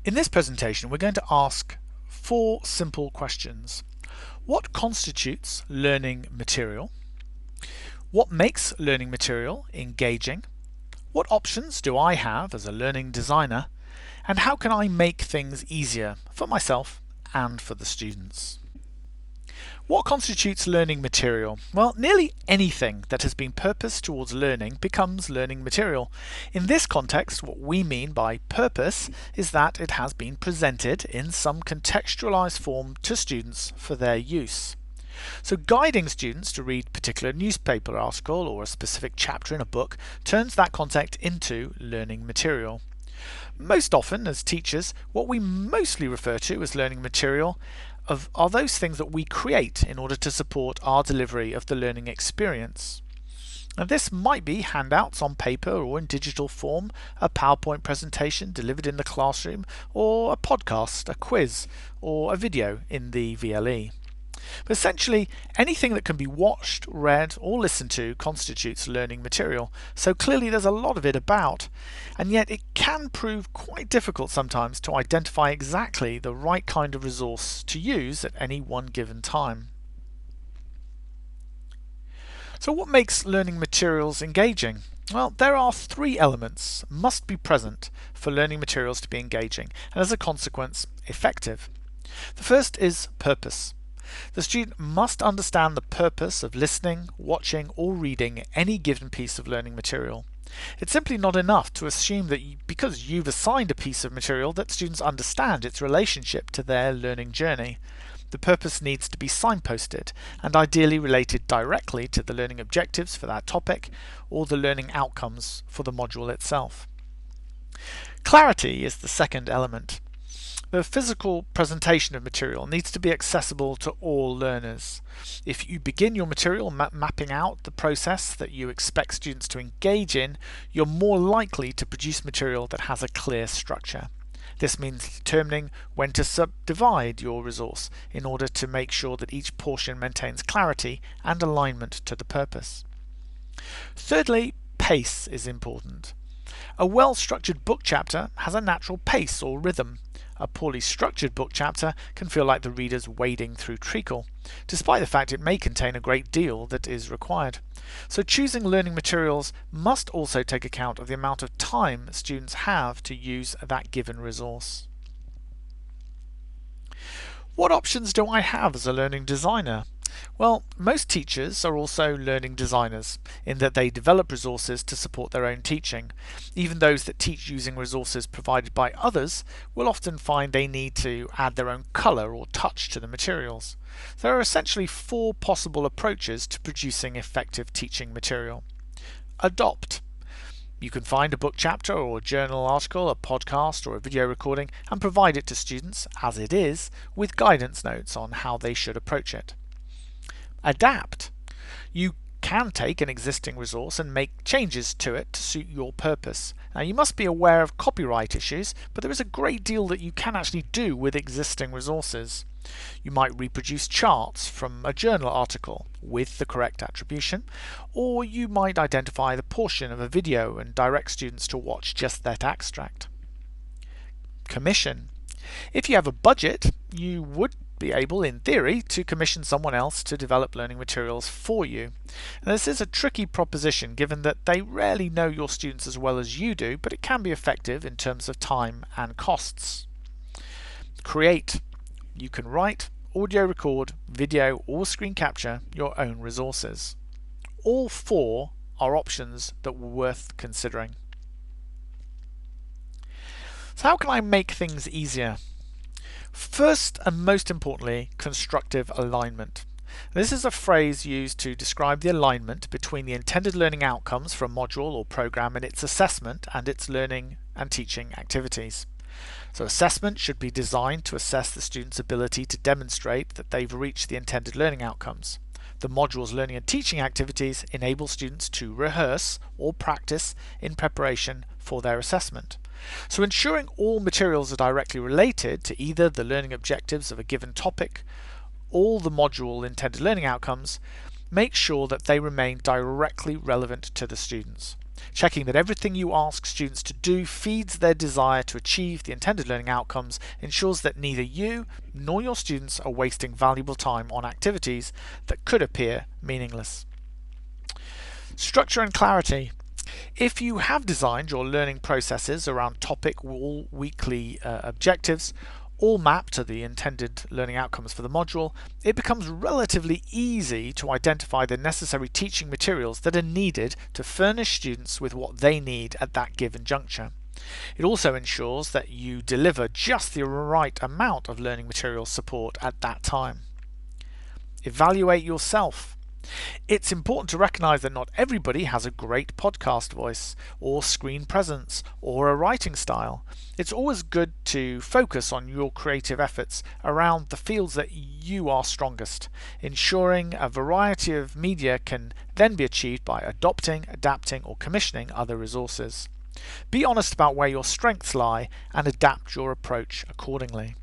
In this presentation, we're going to ask 4 simple questions. What constitutes learning material? What makes learning material engaging? What options do I have as a learning designer? And how can I make things easier for myself and for the students? What constitutes learning material? Well, nearly anything that has been purposed towards learning becomes learning material. In this context, what we mean by purpose is that it has been presented in some contextualized form to students for their use. So guiding students to read a particular newspaper article or a specific chapter in a book turns that content into learning material. Most often, as teachers, what we mostly refer to as learning material are those things that we create in order to support our delivery of the learning experience. Now, this might be handouts on paper or in digital form, a PowerPoint presentation delivered in the classroom, or a podcast, a quiz, or a video in the VLE. But essentially, anything that can be watched, read, or listened to constitutes learning material, so clearly there's a lot of it about, and yet it can prove quite difficult sometimes to identify exactly the right kind of resource to use at any one given time. So what makes learning materials engaging? Well, there are 3 elements must be present for learning materials to be engaging, and as a consequence, effective. The first is purpose. The student must understand the purpose of listening, watching, or reading any given piece of learning material. It's simply not enough to assume that because you've assigned a piece of material that students understand its relationship to their learning journey. The purpose needs to be signposted and ideally related directly to the learning objectives for that topic or the learning outcomes for the module itself. Clarity is the second element. The physical presentation of material needs to be accessible to all learners. If you begin your material mapping out the process that you expect students to engage in, you're more likely to produce material that has a clear structure. This means determining when to subdivide your resource in order to make sure that each portion maintains clarity and alignment to the purpose. Thirdly, pace is important. A well-structured book chapter has a natural pace or rhythm. A poorly structured book chapter can feel like the reader's wading through treacle, despite the fact it may contain a great deal that is required. So choosing learning materials must also take account of the amount of time students have to use that given resource. What options do I have as a learning designer? Well, most teachers are also learning designers in that they develop resources to support their own teaching. Even those that teach using resources provided by others will often find they need to add their own colour or touch to the materials. There are essentially 4 possible approaches to producing effective teaching material. Adopt. You can find a book chapter or a journal article, a podcast or a video recording and provide it to students, as it is, with guidance notes on how they should approach it. Adapt. You can take an existing resource and make changes to it to suit your purpose. Now, you must be aware of copyright issues, but there is a great deal that you can actually do with existing resources. You might reproduce charts from a journal article with the correct attribution, or you might identify the portion of a video and direct students to watch just that extract. Commission. If you have a budget, you would be able, in theory, to commission someone else to develop learning materials for you. Now, this is a tricky proposition given that they rarely know your students as well as you do, but it can be effective in terms of time and costs. Create. You can write, audio record, video or screen capture your own resources. All 4 are options that were worth considering. So how can I make things easier? First and most importantly, constructive alignment. This is a phrase used to describe the alignment between the intended learning outcomes for a module or program and its assessment and its learning and teaching activities. So assessment should be designed to assess the student's ability to demonstrate that they've reached the intended learning outcomes. The module's learning and teaching activities enable students to rehearse or practice in preparation for their assessment. So ensuring all materials are directly related to either the learning objectives of a given topic or the module intended learning outcomes makes sure that they remain directly relevant to the students. Checking that everything you ask students to do feeds their desire to achieve the intended learning outcomes ensures that neither you nor your students are wasting valuable time on activities that could appear meaningless. Structure and clarity. If you have designed your learning processes around topic or weekly objectives, all mapped to the intended learning outcomes for the module, it becomes relatively easy to identify the necessary teaching materials that are needed to furnish students with what they need at that given juncture. It also ensures that you deliver just the right amount of learning material support at that time. Evaluate yourself. It's important to recognise that not everybody has a great podcast voice, or screen presence, or a writing style. It's always good to focus on your creative efforts around the fields that you are strongest, ensuring a variety of media can then be achieved by adopting, adapting, or commissioning other resources. Be honest about where your strengths lie and adapt your approach accordingly.